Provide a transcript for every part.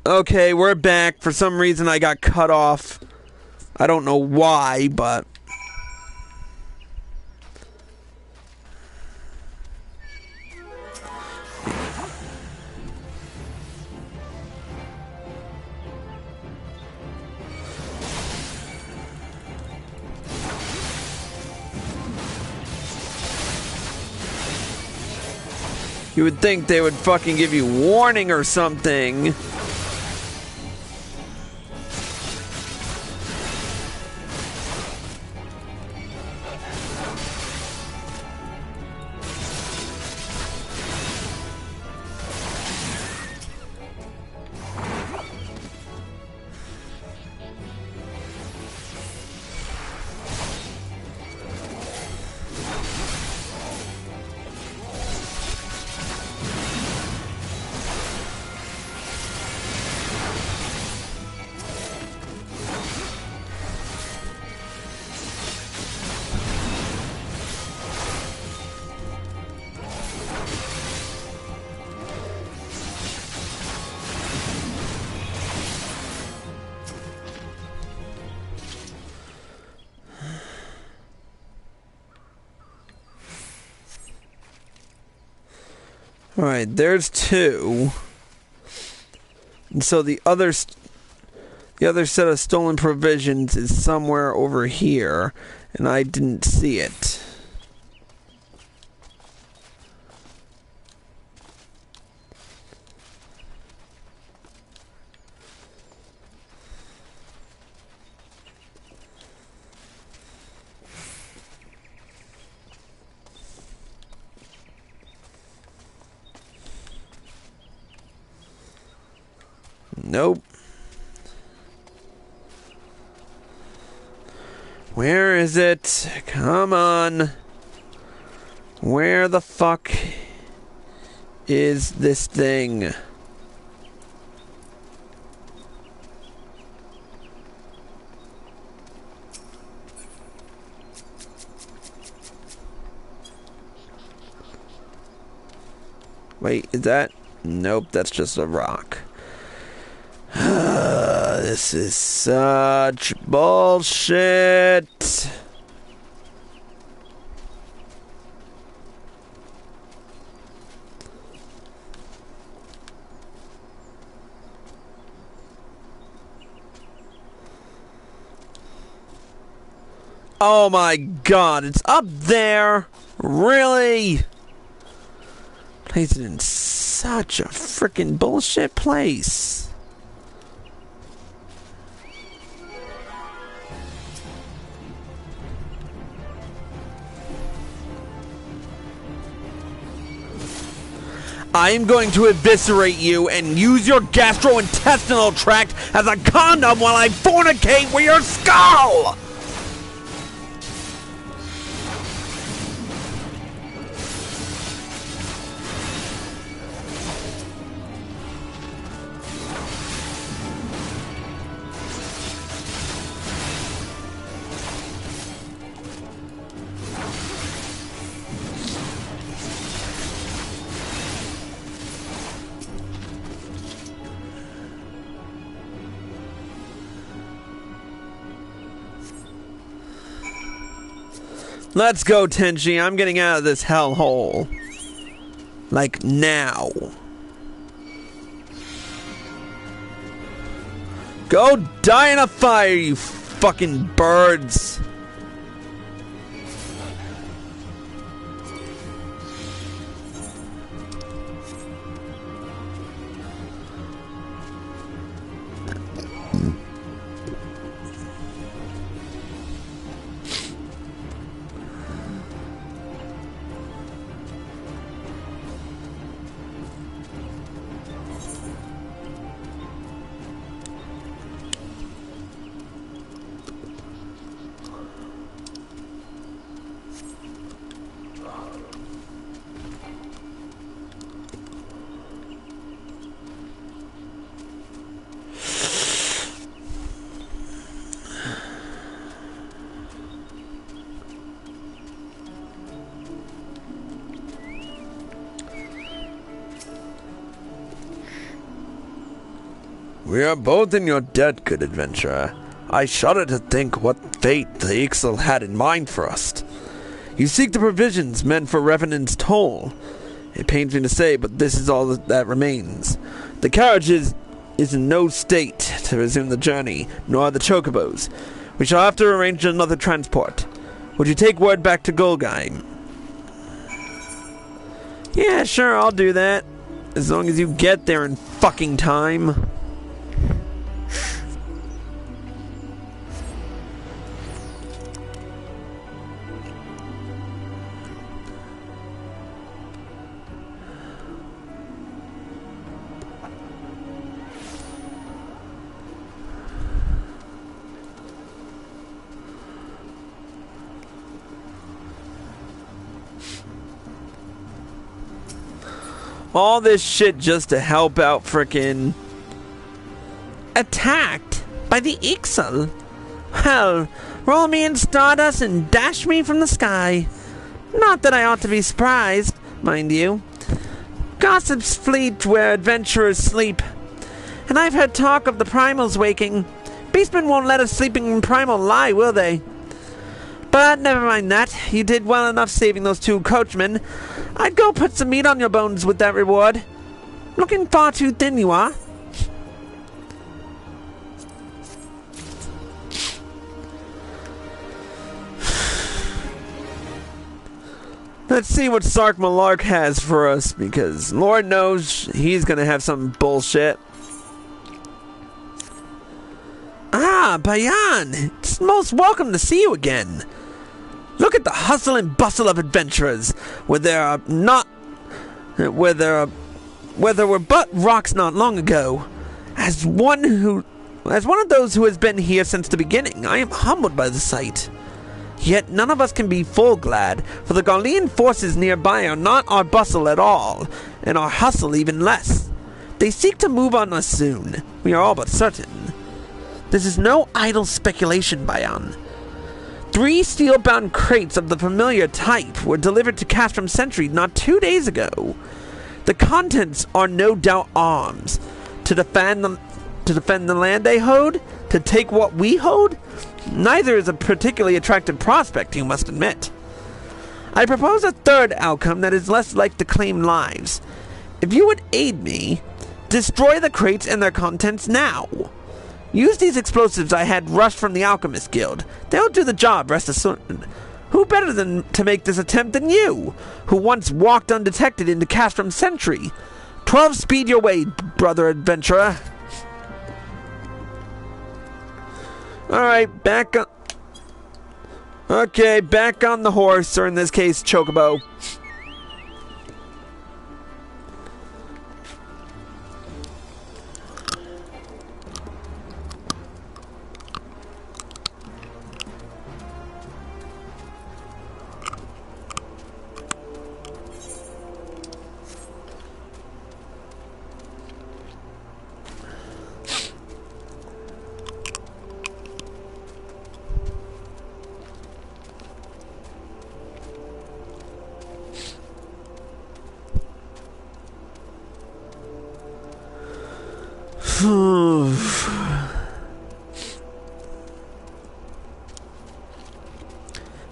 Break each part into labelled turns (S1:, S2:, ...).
S1: Okay, we're back. For some reason I got cut off. I don't know why, but... You would think they would fucking give you warning or something. Alright, there's two. And so the other set of stolen provisions is somewhere over here, and I didn't see it. Nope. Where is it? Come on. Where the fuck is this thing? Wait, is that? Nope, that's just a rock. This is such bullshit. Oh my god, it's up there. Really? Placed it in such a freaking bullshit place. I am going to eviscerate you and use your gastrointestinal tract as a condom while I fornicate with your skull! Let's go, Tenchi. I'm getting out of this hellhole. Like, now. Go die in a fire, you fucking birds. We are both in your debt, good adventurer. I shudder to think what fate the Ixal had in mind for us. You seek the provisions meant for Revenant's toll. It pains me to say, but this is all that remains. The carriage is in no state to resume the journey, nor the chocobos. We shall have to arrange another transport. Would you take word back to Golgai? Yeah, sure, I'll do that. As long as you get there in fucking time. All this shit just to help out frickin' attacked by the Ixal. Well, roll me in stardust and dash me from the sky. Not that I ought to be surprised, mind you. Gossips fleet where adventurers sleep. And I've heard talk of the primals waking. Beastmen won't let a sleeping primal lie, will they? But never mind that. You did well enough saving those two coachmen. I'd go put some meat on your bones with that reward. Looking far too thin, you are. Let's see what Sark Malark has for us, because Lord knows he's gonna have some bullshit. Ah, Bayan! It's most welcome to see you again. Look at the hustle and bustle of adventurers, where there were but rocks not long ago. As one of those who has been here since the beginning, I am humbled by the sight. Yet none of us can be full glad, for the Gaulian forces nearby are not our bustle at all, and our hustle even less. They seek to move on us soon, we are all but certain. This is no idle speculation, Bayan. 3 steel-bound crates of the familiar type were delivered to Castrum Sentry not 2 days ago. The contents are no doubt arms. To defend the land they hold? To take what we hold? Neither is a particularly attractive prospect, you must admit. I propose a third outcome that is less like to claim lives. If you would aid me, destroy the crates and their contents now. Use these explosives I had rushed from the Alchemist Guild. They'll do the job, rest assured. Who better than to make this attempt than you, who once walked undetected into Castrum Sentry? 12 speed your way, brother adventurer. Alright, back on... Okay, back on the horse, or in this case, Chocobo.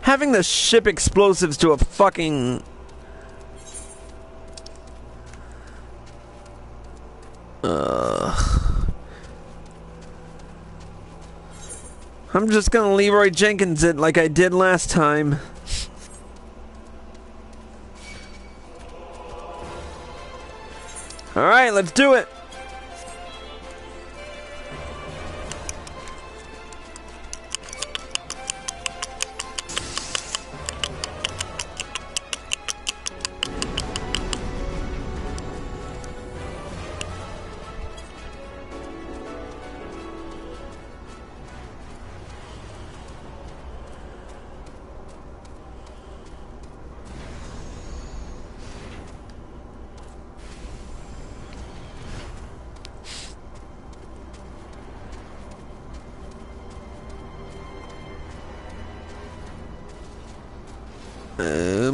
S1: Having to ship explosives to a fucking... I'm just gonna Leroy Jenkins it like I did last time. Alright, let's do it!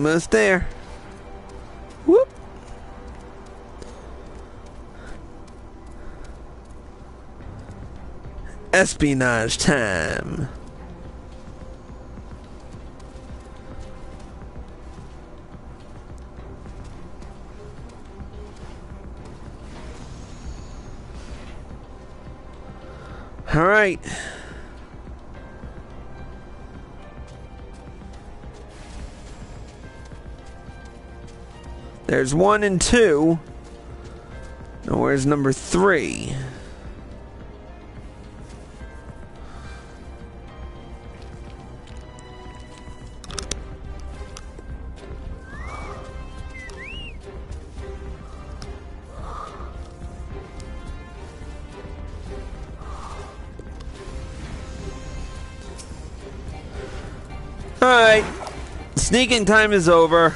S1: Almost there. Whoop. espionage time. All right. There's 1 and 2. Now where's number 3? Alright. Sneaking time is over.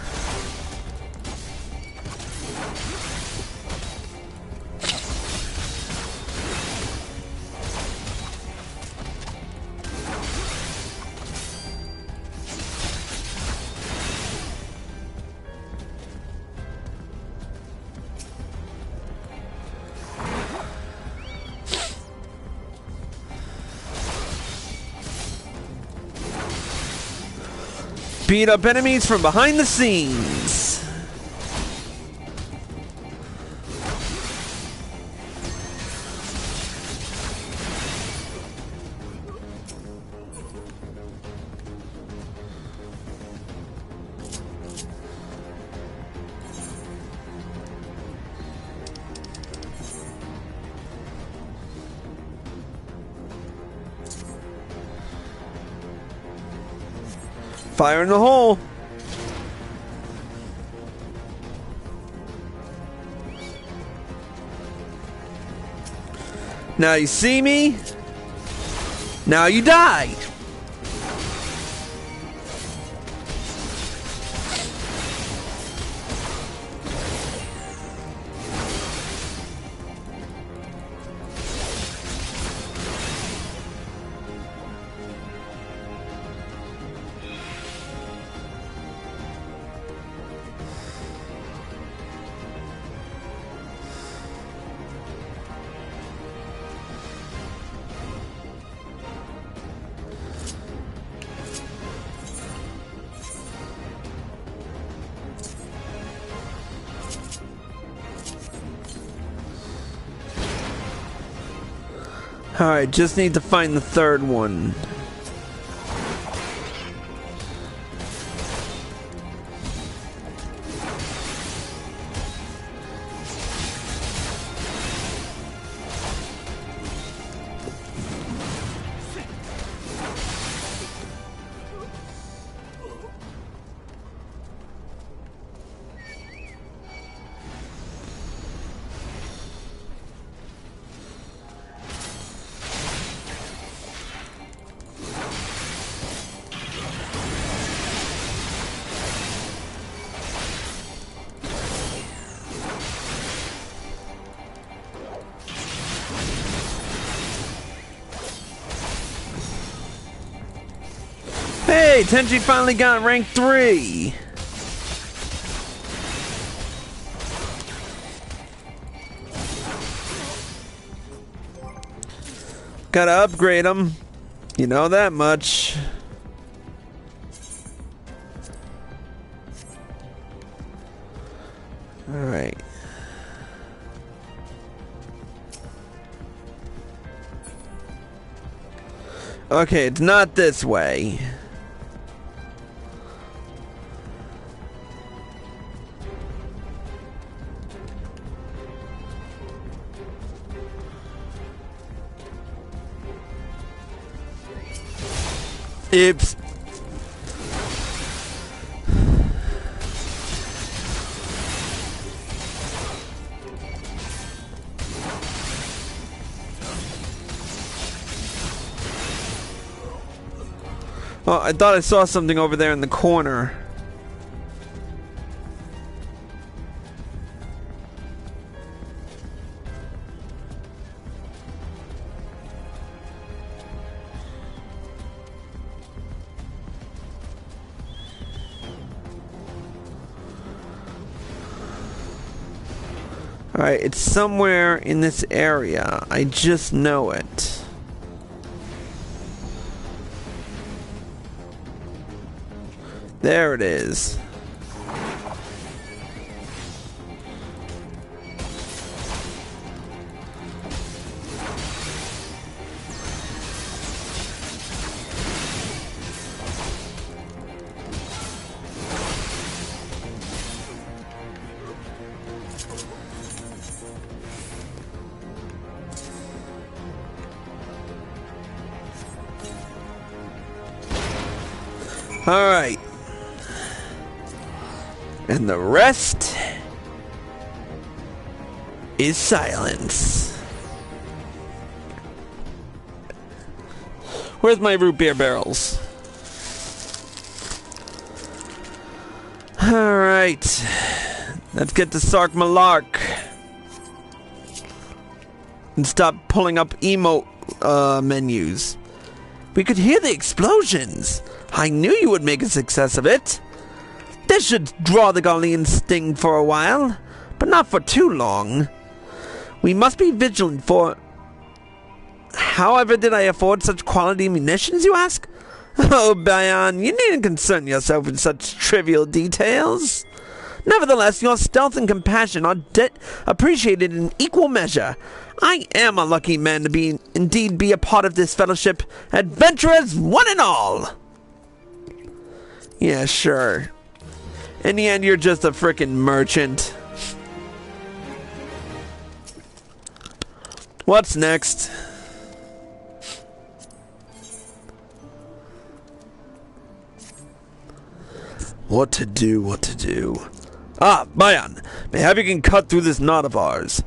S1: Beat up enemies from behind the scenes. Fire in the hole. Now you see me. Now you die. Alright, just need to find the third one. Hey, Tenchi finally got rank 3. Gotta upgrade him. You know that much. Alright. Okay, it's not this way. Oops. Oh, I thought I saw something over there in the corner. Alright, it's somewhere in this area. I just know it. There it is. Alright. And the rest is silence. Where's my root beer barrels? Alright. Let's get to Sark Malark. And stop pulling up emote menus. We could hear the explosions. I knew you would make a success of it. This should draw the Gaulian sting for a while, but not for too long. We must be vigilant for... However did I afford such quality munitions, you ask? Oh, Bayan, you needn't concern yourself with such trivial details. Nevertheless, your stealth and compassion are appreciated in equal measure. I am a lucky man to indeed be a part of this fellowship. Adventurers, one and all! Yeah, sure. In the end, you're just a frickin' merchant. What's next? What to do? Ah, Bayan, mayhap you can cut through this knot of ours.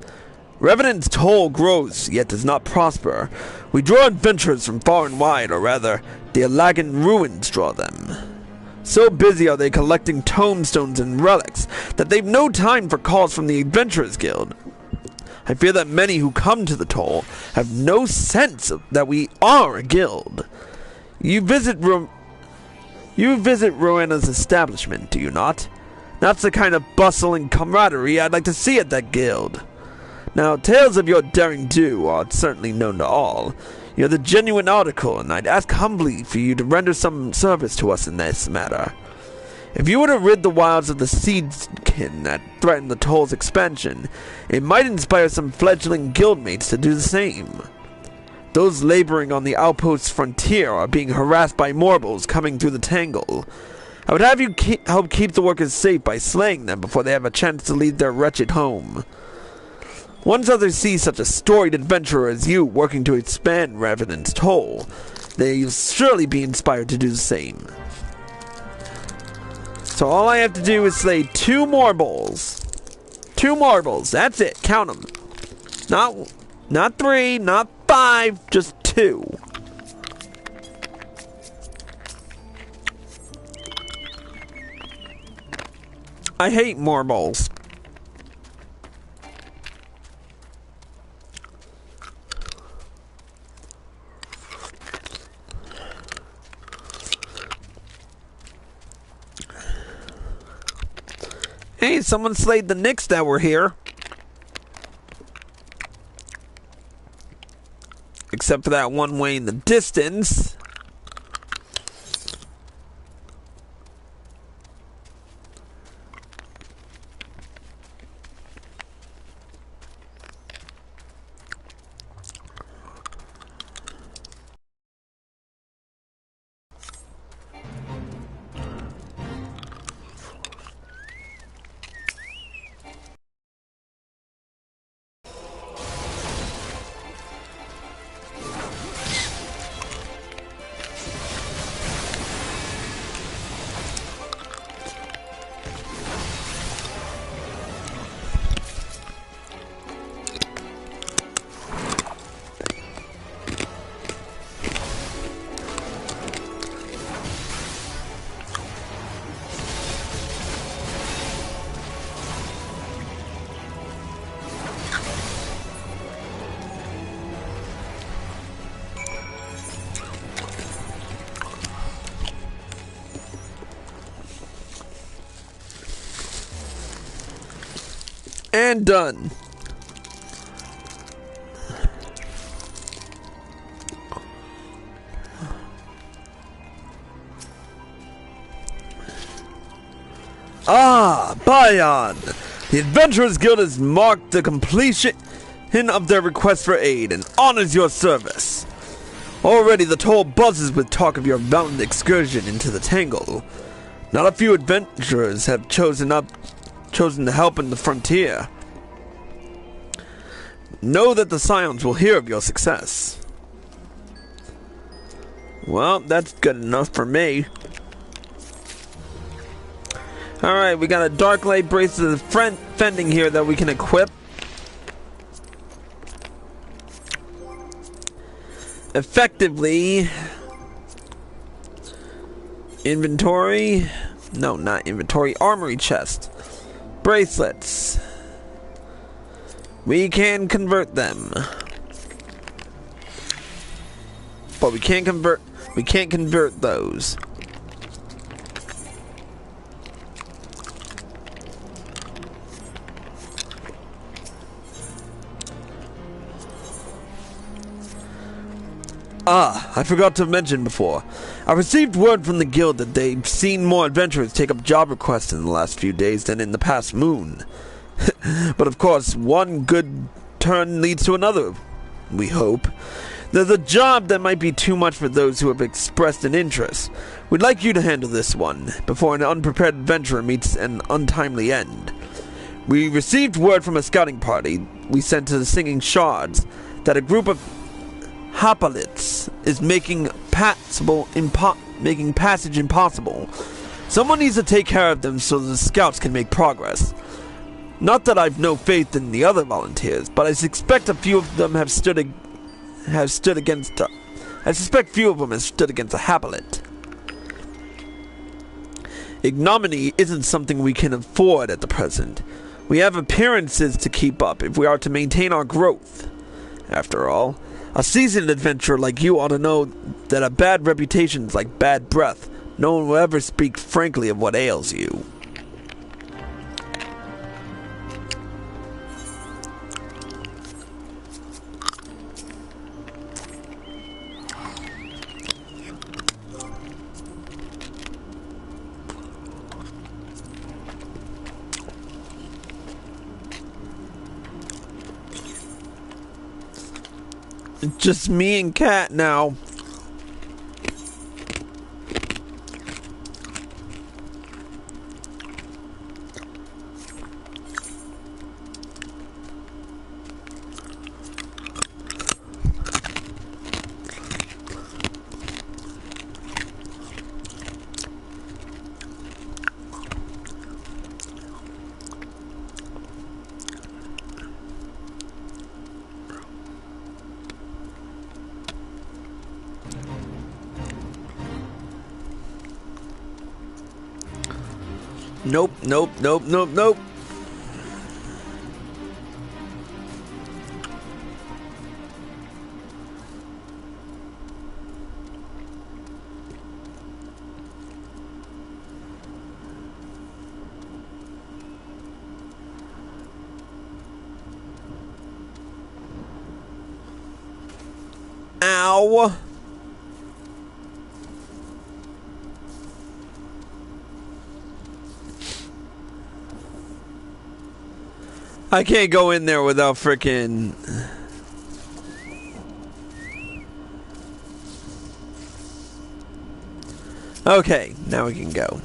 S1: Revenant's toll grows, yet does not prosper. We draw adventurers from far and wide, or rather, the Alagan ruins draw them. So busy are they collecting tombstones and relics that they've no time for calls from the Adventurers Guild. I fear that many who come to the toll have no sense that we are a guild. You visit Rowena's establishment, do you not? That's the kind of bustle and camaraderie I'd like to see at that guild. Now, tales of your daring do are certainly known to all. You're the genuine article, and I'd ask humbly for you to render some service to us in this matter. If you were to rid the wilds of the seedkin that threaten the toll's expansion, it might inspire some fledgling guildmates to do the same. Those laboring on the outpost's frontier are being harassed by mortals coming through the tangle. I would have you help keep the workers safe by slaying them before they have a chance to leave their wretched home. Once others see such a storied adventurer as you working to expand Revenant's toll, they'll surely be inspired to do the same. So all I have to do is slay 2 marbles. 2 marbles, that's it, count them. Not 3, not 5, just 2. I hate marbles. Hey, someone slayed the Knicks that were here. Except for that one way in the distance. And done. Ah, Bayan! The Adventurers Guild has marked the completion of their request for aid and honors your service. Already the toll buzzes with talk of your mountain excursion into the Tangle. Not a few adventurers have chosen to help in the frontier. Know that the Scions will hear of your success. Well, that's good enough for me. Alright, we got a Dark Light Bracelet of Fending here that we can equip. Effectively, inventory, no, not inventory, armory chest, bracelets, we can convert them, but we can't convert those. Ah, I forgot to mention before. I received word from the guild that they've seen more adventurers take up job requests in the last few days than in the past moon. But of course, one good turn leads to another, we hope. There's a job that might be too much for those who have expressed an interest. We'd like you to handle this one, before an unprepared adventurer meets an untimely end. We received word from a scouting party we sent to the Singing Shards that a group of Hoplites is making passage impossible. Someone needs to take care of them so the scouts can make progress. Not that I've no faith in the other volunteers, but I suspect a few of them have stood against a Hoplite. Ignominy isn't something we can afford at the present. We have appearances to keep up if we are to maintain our growth. After all, a seasoned adventurer like you ought to know that a bad reputation's like bad breath. No one will ever speak frankly of what ails you. It's just me and Kat now. Nope, nope, nope, nope, nope. Ow. I can't go in there without frickin'... Okay, now we can go.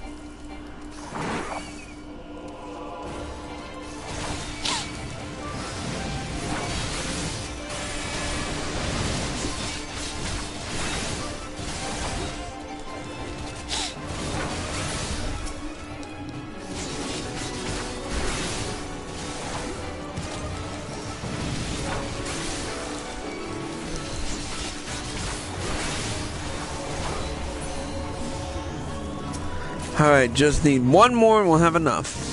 S1: Alright, just need one more and we'll have enough.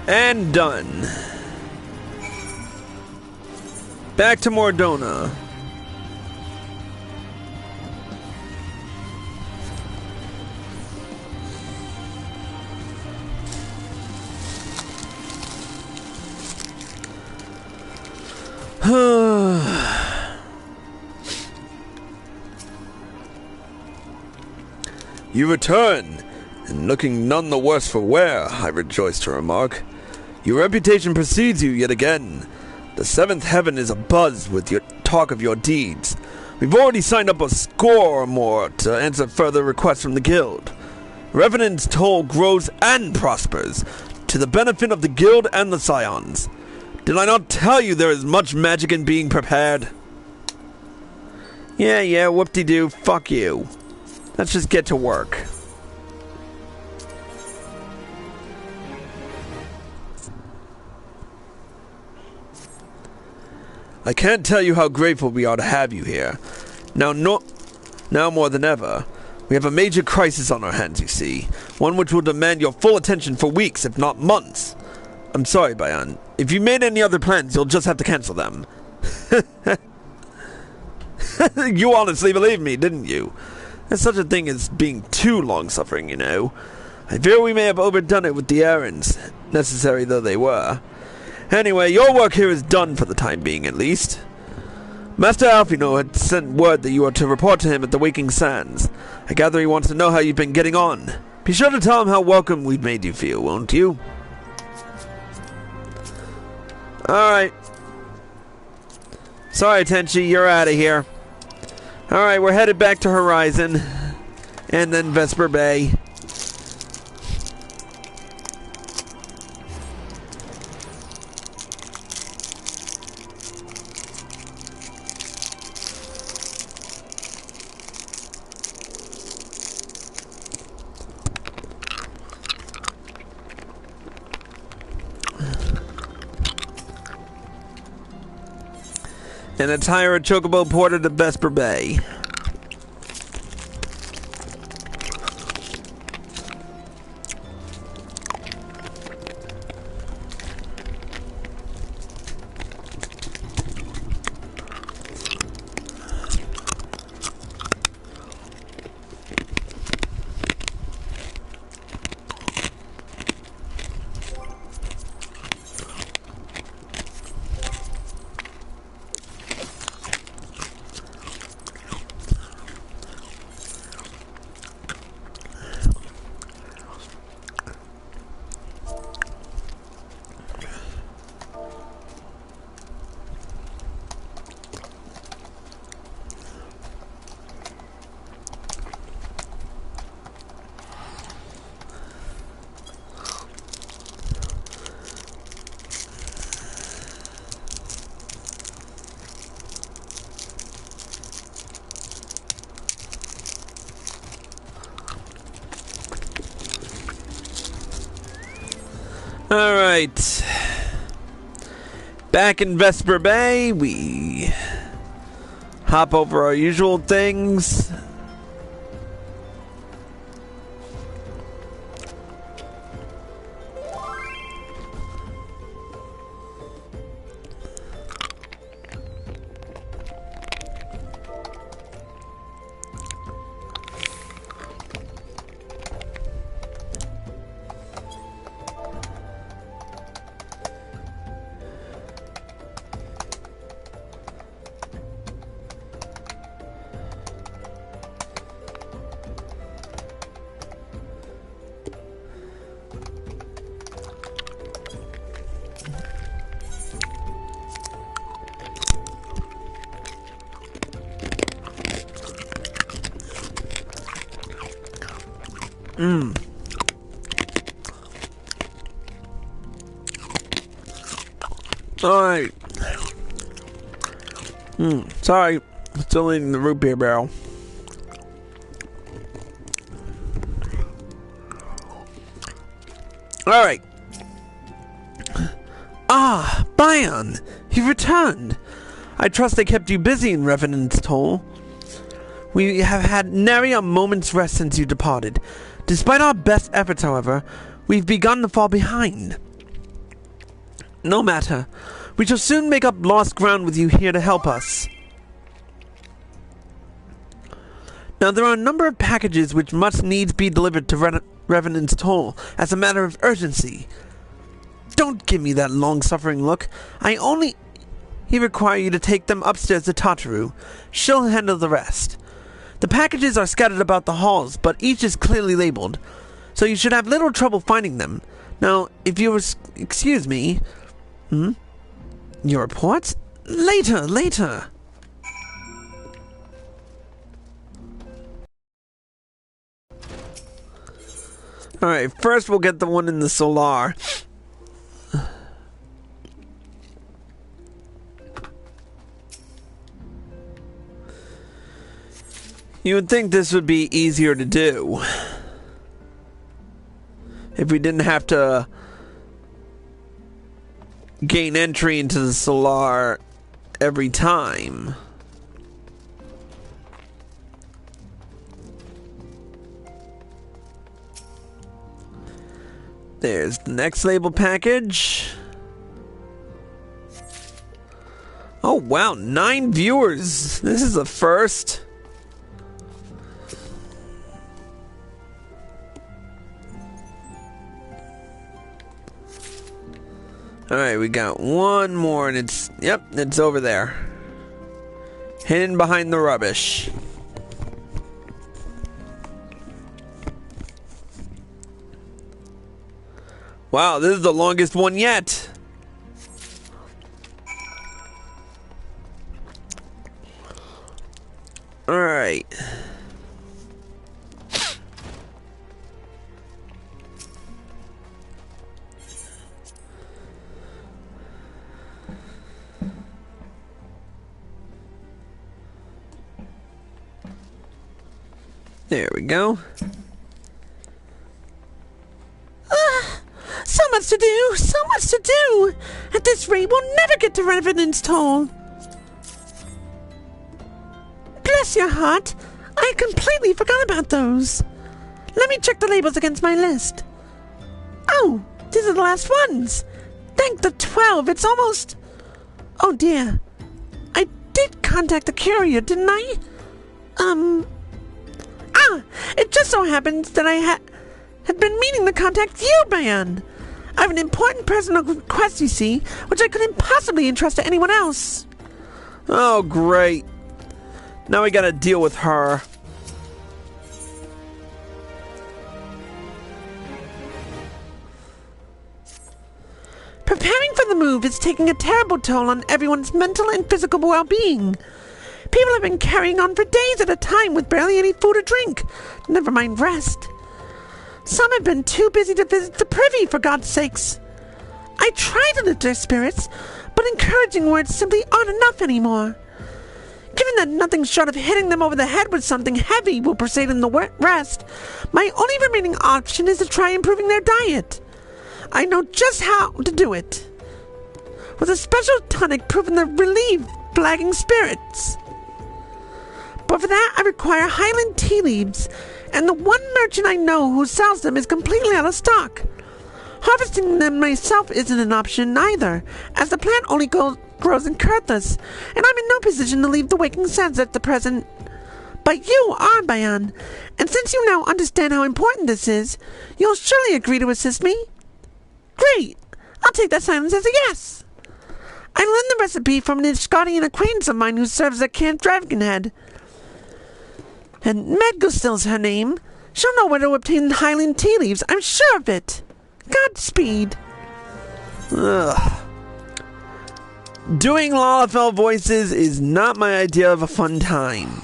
S1: And done. Back to Mordona. You return, and looking none the worse for wear, I rejoice to remark. Your reputation precedes you yet again. The seventh heaven is abuzz with your talk of your deeds. We've already signed up a score or more to answer further requests from the guild. Revenant's toll grows and prospers, to the benefit of the guild and the scions. Did I not tell you there is much magic in being prepared? Yeah, whoop-de-doo, fuck you. Let's just get to work. I can't tell you how grateful we are to have you here. Now more than ever, we have a major crisis on our hands, you see. One which will demand your full attention for weeks, if not months. I'm sorry, Bayan. If you made any other plans, you'll just have to cancel them. You honestly believed me, didn't you? There's such a thing as being too long-suffering, you know. I fear we may have overdone it with the errands, necessary though they were. Anyway, your work here is done for the time being, at least. Master Alfino had sent word that you are to report to him at the Waking Sands. I gather he wants to know how you've been getting on. Be sure to tell him how welcome we've made you feel, won't you? Alright. Sorry, Tenchi, you're out of here. Alright, we're headed back to Horizon. And then Vesper Bay. And attire a chocobo ported to Vesper Bay. Alright. Back in Vesper Bay, we hop over our usual things. Alright. Sorry. Still eating the root beer barrel. Alright. Ah, Bayan! You returned! I trust they kept you busy in Revenant's toll. We have had nary a moment's rest since you departed. Despite our best efforts, however, we've begun to fall behind. No matter. We shall soon make up lost ground with you here to help us. Now, there are a number of packages which must needs be delivered to Revenant's toll as a matter of urgency. Don't give me that long-suffering look. I only require you to take them upstairs to Tataru. She'll handle the rest. The packages are scattered about the halls, but each is clearly labeled, so you should have little trouble finding them. Now, if you excuse me... Your report? Later. Alright, first we'll get the one in the solar. You would think this would be easier to do if we didn't have to gain entry into the solar every time. There's the next label package. Oh wow, 9 viewers. This is a first. Alright, we got one more and it's over there. Hidden behind the rubbish. Wow, this is the longest one yet. Alright. There we go.
S2: So much to do! At this rate, we'll never get to Revenant's toll. Bless your heart, I completely forgot about those. Let me check the labels against my list. Oh, these are the last ones. Thank the 12, it's almost... Oh dear. I did contact the courier, didn't I? It just so happens that I had been meaning to contact you, Bayan. I have an important personal request, you see, which I couldn't possibly entrust to anyone else.
S1: Oh, great. Now we gotta deal with her.
S2: Preparing for the move is taking a terrible toll on everyone's mental and physical well-being. People have been carrying on for days at a time with barely any food or drink, never mind rest. Some have been too busy to visit the privy, for God's sakes. I try to lift their spirits, but encouraging words simply aren't enough anymore. Given that nothing short of hitting them over the head with something heavy will persuade them to rest, my only remaining option is to try improving their diet. I know just how to do it. With a special tonic proving to relieve flagging spirits. But for that, I require Highland tea leaves, and the one merchant I know who sells them is completely out of stock. Harvesting them myself isn't an option either, as the plant only grows in Kurthus, and I'm in no position to leave the waking sense at the present. But you are, Bayan, and since you now understand how important this is, you'll surely agree to assist me? Great! I'll take that silence as a yes. I learned the recipe from an Ishgadian acquaintance of mine who serves at Camp Dragonhead. And Medgustil's her name. She'll know where to obtain Highland tea leaves, I'm sure of it. Godspeed.
S1: Ugh. Doing Lalafell voices is not my idea of a fun time.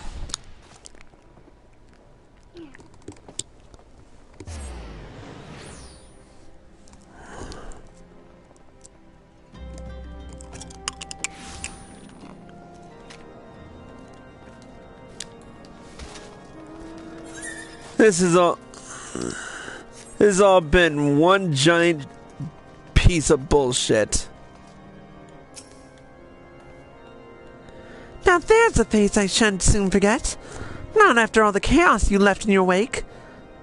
S1: This has all been one giant piece of bullshit.
S2: Now there's a face I shan't soon forget. Not after all the chaos you left in your wake.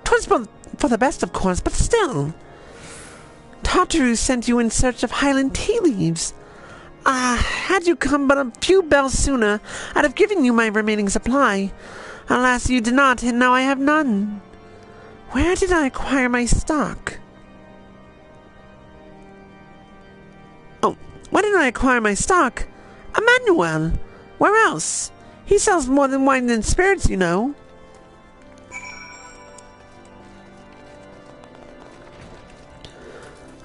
S2: 'Twas for the best, of course, but still. Tataru sent you in search of Highland tea leaves. Had you come but a few bells sooner, I'd have given you my remaining supply. Alas, you did not, and now I have none. Where did I acquire my stock? Oh, where did I acquire my stock? Emmanuel. Where else? He sells more than wine and spirits, you know.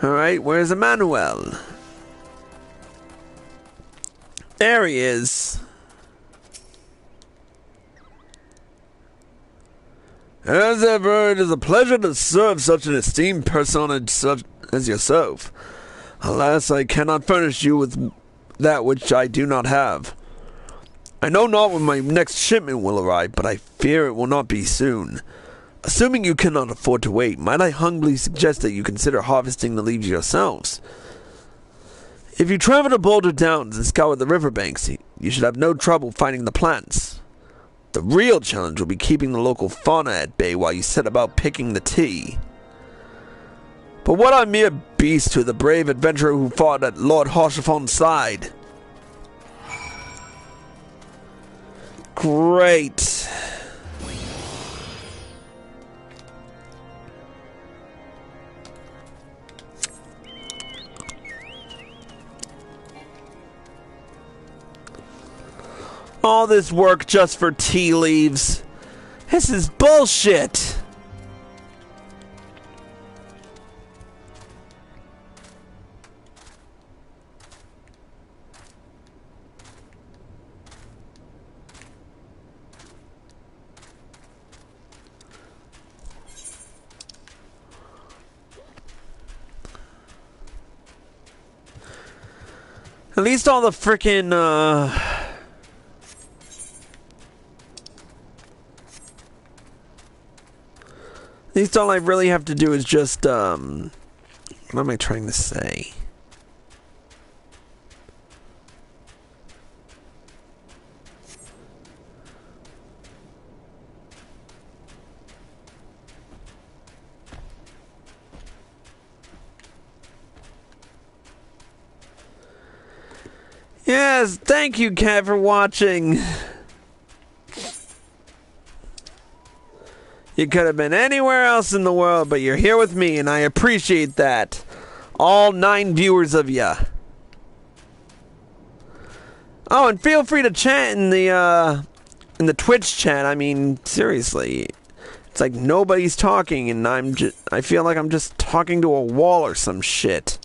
S1: Alright, where's Emmanuel? There he is. As ever, it is a pleasure to serve such an esteemed personage such as yourself. Alas, I cannot furnish you with that which I do not have. I know not when my next shipment will arrive, but I fear it will not be soon. Assuming you cannot afford to wait, might I humbly suggest that you consider harvesting the leaves yourselves? If you travel to Boulder Downs and scour the riverbanks, you should have no trouble finding the plants. The real challenge will be keeping the local fauna at bay while you set about picking the tea. But what are mere beasts to the brave adventurer who fought at Lord Harshafon's side? Great. All this work just for tea leaves. This is bullshit. At least all the frickin' at least all I really have to do is just, what am I trying to say? Yes, thank you, Cat, for watching. You could have been anywhere else in the world, but you're here with me, and I appreciate that. All 9 viewers of ya. Oh, and feel free to chat in the Twitch chat. I mean, seriously. It's like nobody's talking, and I feel like I'm just talking to a wall or some shit.